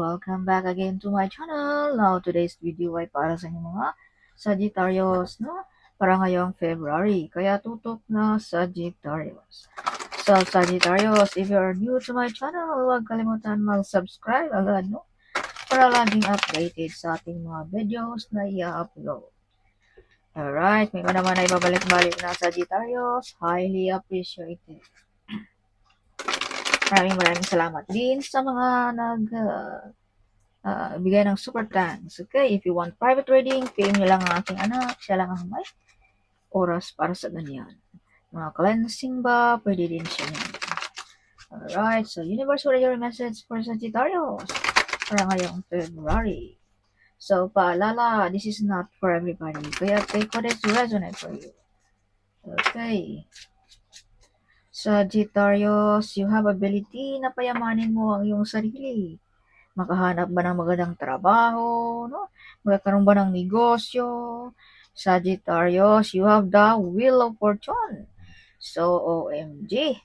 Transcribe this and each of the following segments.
welcome back again to my channel. Now, today's video ay para sa inyong mga Sagittarius, no? Para ngayong February, kaya tutok na Sagittarius. So, Sagittarius, if you are new to my channel, huwag kalimutan mag-subscribe agad, no? Para laging updated sa ating mga videos na i-upload. Alright, may naman ay babalik-balik na Sagittarius. Highly appreciated. Maraming salamat din sa mga bigay ng super thanks. Okay, if you want private reading, PM nyo lang ang aking anak. Siya lang ang may oras para sa ganyan. Mga cleansing ba, pwede din siya yan. Alright, so universe, what are your message for Sagittarius para ngayong February? So, paalala, this is not for everybody. Kaya take what is resonate for you. Okay. Sagittarius, you have ability na payamanin mo ang iyong sarili. Makahanap ba ng magandang trabaho, no? Magkakaroon ba ng negosyo? Sagittarius, you have the wheel of fortune. So, OMG.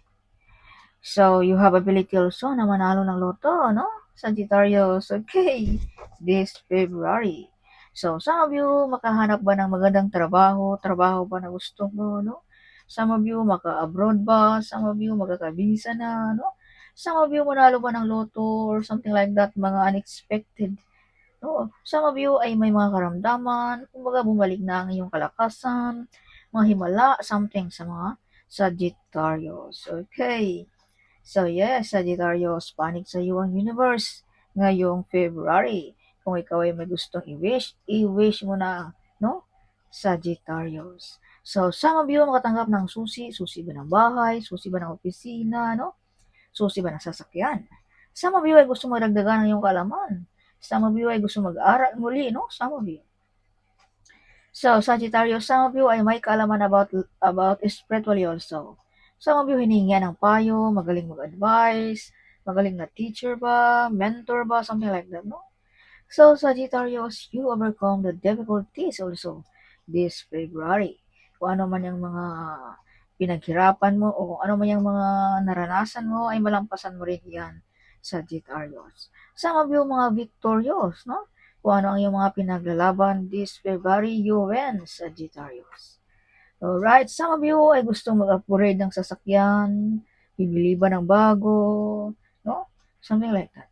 So, you have ability also na manalo ng loto, no? Sagittarius, okay. This February. So, some of you, makahanap ba ng magandang trabaho? Trabaho ba na gusto mo, no? Some of you, maka-abroad ba? Some of you, magkakabisa na, no? Some of you, manalo ba ng loto or something like that, mga unexpected. No? Some of you ay may mga karamdaman, kumbaga bumalik na ang iyong kalakasan, mga himala, something sa mga Sagittarius. Okay. So yes, Sagittarius, panig sa iyo ang universe ngayong February. Kung ikaw ay may gustong i-wish mo na, no? Sagittarius. So, some of you makatanggap ng susi ba ng bahay, susi ba ng opisina, no? Susi ba ng sasakyan. Some of you ay gusto magdagdagan ng iyong kaalaman. Some of you ay gusto mag-aral muli, no? Some of you. So, Sagittarius, some of you ay may kaalaman about spiritually also. Some of you hinihingian ng payo, magaling mag-advise, magaling na teacher ba, mentor ba, something like that, no? So, Sagittarius, you overcome the difficulties also this February. Kung ano man yung mga pinaghirapan mo o kung ano man yung mga naranasan mo, ay malampasan mo rin yan, Sagittarius. Some of you mga victorious, no? Kung ano ang iyong mga pinaglalaban this February, you win, Sagittarius. Alright, some of you ay gustong mag-upgrade ng sasakyan, bibili ba ng bago, no? Something like that.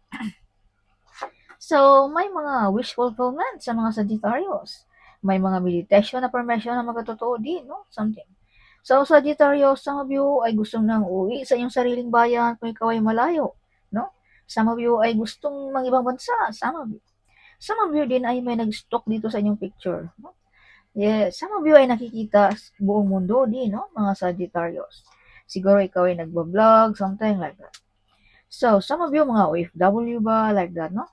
So, may mga wish fulfillment sa mga Sagittarius. May mga meditation na permission na magkatotoo din, no? Something. So, Sagittarius, some of you ay gustong nang uwi sa inyong sariling bayan kung ikaw ay malayo, no? Some of you ay gustong mang-ibang bansa, some of you. Some of you din ay may nag-stalk dito sa inyong picture, no? Yes, some of you ay nakikita buong mundo din, no? Mga Sagittarius. Siguro ikaw ay nagbablog, something like that. So, some of you mga OFW ba, like that, no?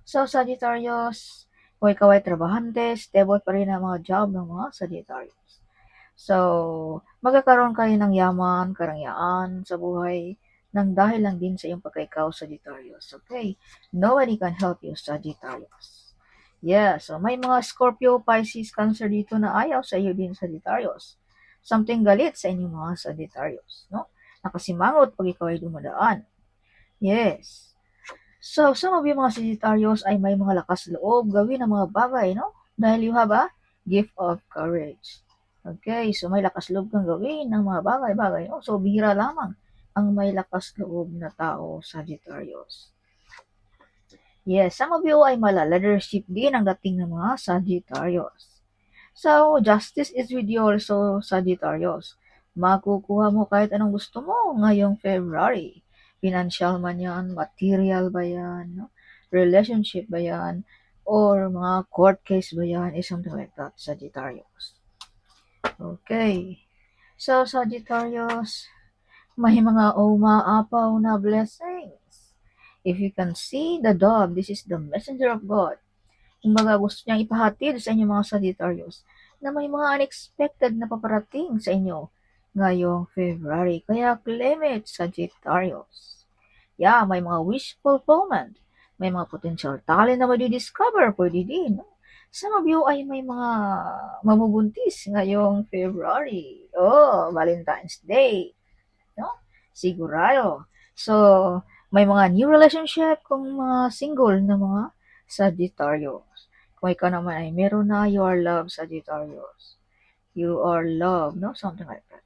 So, Sagittarius, kung ikaw ay trabahante, stable pa rin ang mga job ng mga Sagittarius. So, magkakaroon kayo ng yaman, karangyaan sa buhay nang dahil lang din sa iyong pagkaikaw, Sagittarius. Okay? Nobody can help you, Sagittarius. Yeah, so may mga Scorpio, Pisces, Cancer dito na ayaw sa iyo din, Sagittarius. Something galit sa inyong mga Sagittarius, no? Nakasimangot pag ikaw ay dumadaan. Yes. So, some of you mga Sagittarius ay may mga lakas loob gawin ang mga bagay, no? Dahil you have a gift of courage. Okay, so may lakas loob kang gawin ng mga bagay-bagay, no? So, bihira lamang ang may lakas loob na tao, Sagittarius. Yes, some of you ay mala-leadership din ang dating ng mga Sagittarius. So, justice is with you also, Sagittarius. Makukuha mo kahit anong gusto mo ngayong February. Financial man yan, material ba yan, no? Relationship ba yan, or mga court case ba yan, is something like that, Sagittarius. Okay. So, Sagittarius, may mga umaapaw na blessings. If you can see the dove, this is the messenger of God. Kumbaga gusto niyang ipahatid sa inyo mga Sagittarius na may mga unexpected na paparating sa inyo ngayong February. Kaya claim it, Sagittarius. Yeah, may mga wish fulfillment. May mga potential talent na madi-discover. Pwede din. No? Some of you ay may mga mabubuntis ngayong February. Oh, Valentine's Day. No? Sigurado. So, May mga new relationship kung mga single na mga Sagittarius. Kung ikaw naman ay meron na, you are love, Sagittarius. You are love, no? Something like that.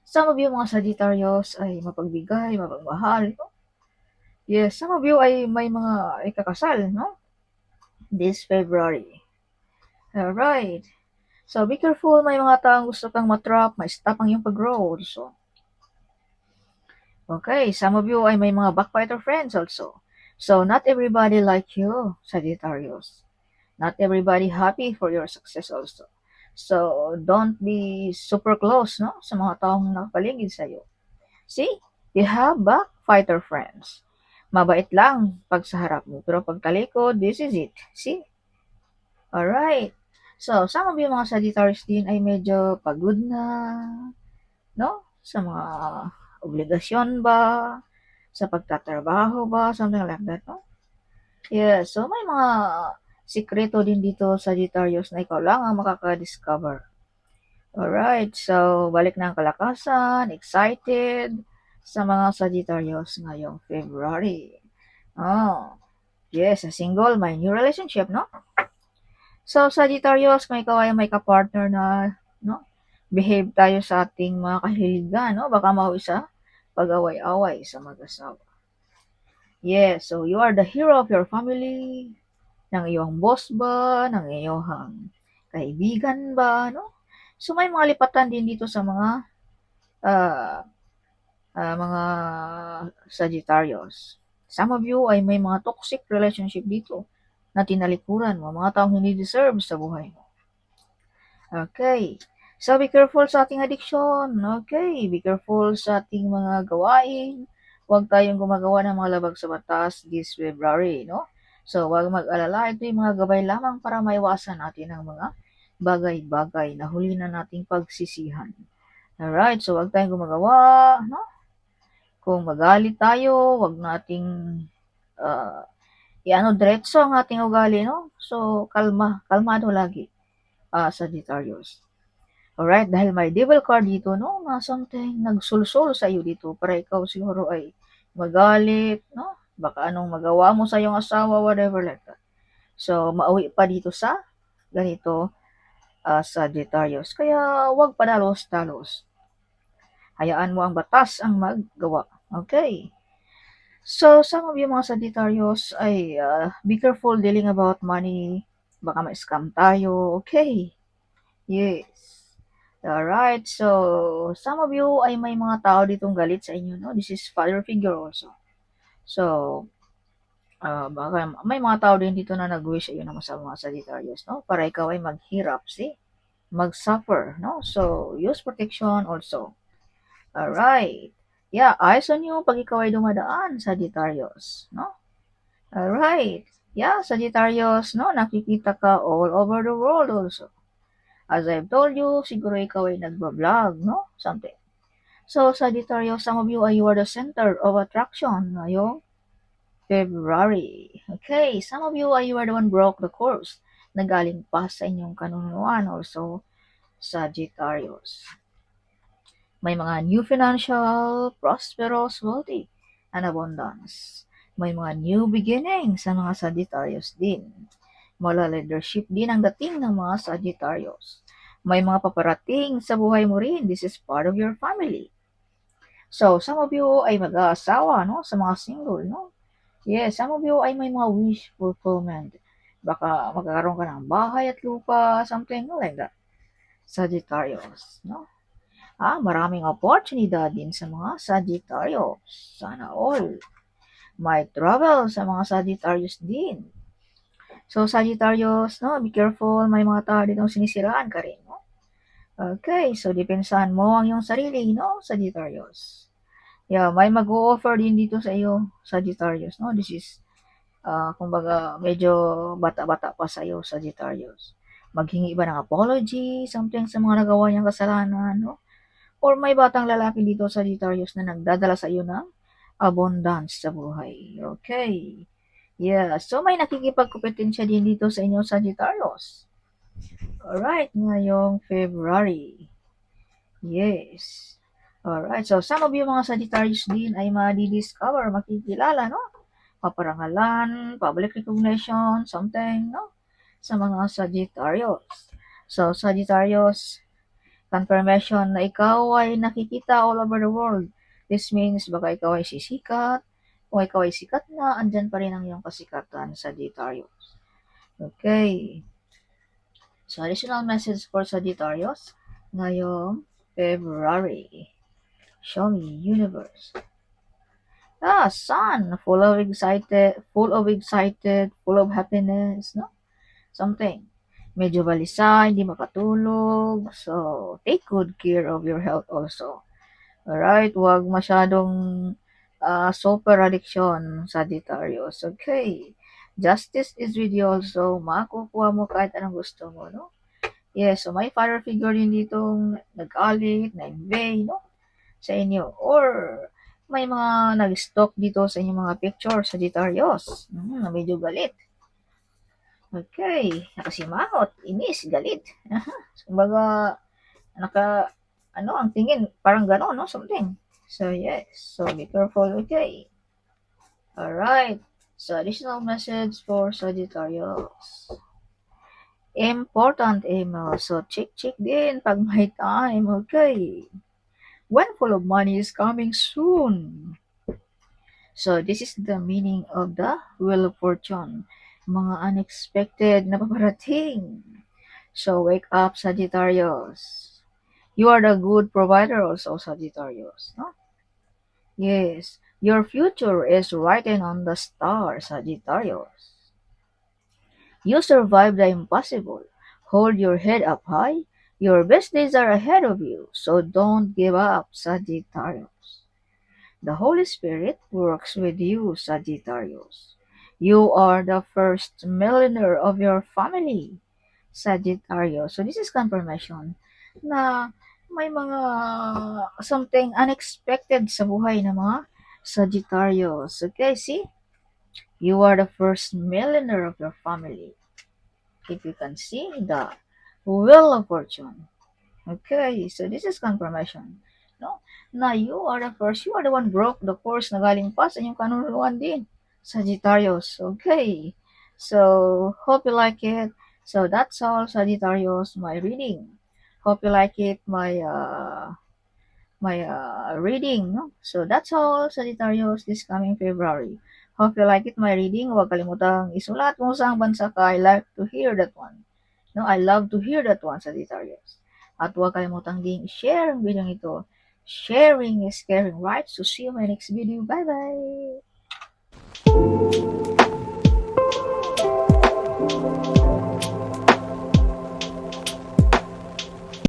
Some of you mga Sagittarius ay mapagbigay, mapagmahal, no? Yes, some of you ay may mga ikakasal, no? This February. Alright. So, be careful, may mga taong gusto kang matrap, ma-stop ang iyong pag-grow also. Okay, some of you ay may mga backbiter friends also. So, not everybody like you, Sagittarius. Not everybody happy for your success also. So, don't be super close, no? Sa mga taong nakapaligid sa'yo. See? You have backfighter friends. Mabait lang pag sa harap mo, pero pag talikod, this is it. See? Alright. So, some of you mga Sagittarius din ay medyo pagod na, no? Sa mga obligasyon ba, sa pagtatrabaho ba, something like that, no? Yeah, so may mga sikreto din dito Sagittarius na ikaw lang ang makaka-discover. Alright, so balik na ang kalakasan, excited sa mga Sagittarius ngayong February. Oh, yes, a single, may new relationship, no? So, Sagittarius, kung ikaw ay may kapartner na, no? Behave tayo sa ating mga kahiligan, no? Baka mahuwi sa pag-away-away sa mag-asawa. Yes, so you are the hero of your family, ng iyong boss ba, ng iyong kaibigan ba, no? So may mga lipatan din dito sa ah, mga Sagittarius. Some of you ay may mga toxic relationship dito na tinalikuran mo, mga taong hindi deserve sa buhay mo. Okay. So, be careful sa ating addiction. Okay. Be careful sa ating mga gawain. Huwag tayong gumagawa ng mga labag sa batas this February, no? So, huwag mag-alala. Ito yung mga gabay lamang para maiwasan natin ang mga bagay-bagay na huli na nating pagsisihan. Alright, so huwag tayong gumagawa, no? Kung magalit tayo, huwag nating diretso ang ating ugali, no? So, kalmado lagi, Sagittarius. Alright, dahil may devil card dito, no, na something nagsulsul sa iyo dito para ikaw siguro ay magalit, no? Baka anong magawa mo sa iyong asawa, whatever like that. So, mauwi pa dito sa ganito, Sagittarius. Kaya huwag padalos-dalos. Hayaan mo ang batas ang maggawa. Okay. So, some of you mga Sagittarius ay be careful dealing about money. Baka ma-scam tayo. Okay. Yes. Alright, so some of you ay may mga tao ditong galit sa inyo, no? This is father figure also. So, baka may mga tao din dito na nag-wish sa iyo na masama mga Sagittarius, no? Para ikaw ay maghirap, see? Mag-suffer, no? So, use protection also. Alright. Yeah, eyes on you pag ikaw ay dumadaan, Sagittarius, no? Alright. Yeah, Sagittarius, no? Nakikita ka all over the world also. As I've told you, siguro ikaw ay nagbablog, no? Something. So, Sagittarius, some of you are the center of attraction ngayong February. Okay, some of you are the one broke the course. Nagaling pa sa inyong kanunuan also, Sagittarius. May mga new financial, prosperous, wealthy, and abundance. May mga new beginning sa mga Sagittarius din. Mula leadership din ang dating ng mga Sagittarius. May mga paparating sa buhay mo rin. This is part of your family. So, some of you ay mag-aasawa, no? Sa mga single, no? Yes, some of you ay may mga wish fulfillment. Baka magkakaroon ka ng bahay at lupa, something like that. Sagittarius, no? Maraming oportunidad din sa mga Sagittarius. Sana all. May travel sa mga Sagittarius din. So, Sagittarius, no? Be careful. May mga tao ditong sinisiraan ka rin, no? Okay, so depensahan mo ang iyong sarili, no? Sagittarius. Yeah, may mag-o-offer din dito sa iyo, Sagittarius, no? This is, kumbaga, medyo bata-bata pa sa iyo, Sagittarius. Maghingi ba ng apology, something sa mga nagawa niyang kasalanan, no? Or may batang lalaki dito, Sagittarius, na nagdadala sa iyo ng abundance sa buhay. Okay. Yeah, so may nakikipagkompetensya din dito sa inyo, Sagittarius. Alright, ngayong February. Yes. Alright, so some of you mga Sagittarius din ay madi-discover, makikilala, no? Paparangalan, public recognition, something, no? Sa mga Sagittarius. So, Sagittarius, confirmation na ikaw ay nakikita all over the world. This means baka ikaw ay sisikat, kung ikaw ay sikat na, andyan pa rin ang iyong kasikatan, Sagittarius. Okay. So, additional message for Sagittarius ngayong February. Show me, universe. Sun, full of excited, full of happiness, no? Something. Medyo balisa, hindi makatulog. So, take good care of your health also. Alright, huwag masyadong super addiction, Sagittarius. Okay. Justice is with you also. Makukuha mo kahit anong gusto mo, no? Yes, so may father figure din ditong nag-alit, na-invade, no? Sa inyo. Or may mga nag-stalk dito sa inyong mga picture, Sagittarius. Na medyo galit. Okay, nakasimangot, inis, galit. Kumbaga, ang tingin, parang gano'n, no? Something. So, yes. So, be careful, okay? Alright. So, additional message for Sagittarius. Important email. So, check din pag may time, okay? When full of money is coming soon. So, this is the meaning of the Wheel of Fortune. Mga unexpected na paparating. So, wake up, Sagittarius. You are the good provider also, Sagittarius. No? Yes, your future is written on the stars, Sagittarius. You survived the impossible. Hold your head up high. Your best days are ahead of you, so don't give up, Sagittarius. The Holy Spirit works with you, Sagittarius. You are the first millionaire of your family, Sagittarius. So this is confirmation na may mga something unexpected sa buhay ng mga Sagittarius. Okay, see? You are the first millionaire of your family. If you can see the Wheel of Fortune. Okay, so this is confirmation. No? Na you are the first, you are the one broke the course na galing pa sa inyong kanunuluan din. Sagittarius. Okay. So, hope you like it. So, that's all, Sagittarius, my reading. Hope you like it, my reading. No? So, that's all, Sagittarius, this coming February. Hope you like it, my reading. Huwag kalimutang isulat mo sa bansa ka. I like to hear that one. No, I love to hear that one, Sagittarius. At huwag kalimutang ding share ang video ito. Sharing is caring, right? So see you in my next video. Bye-bye!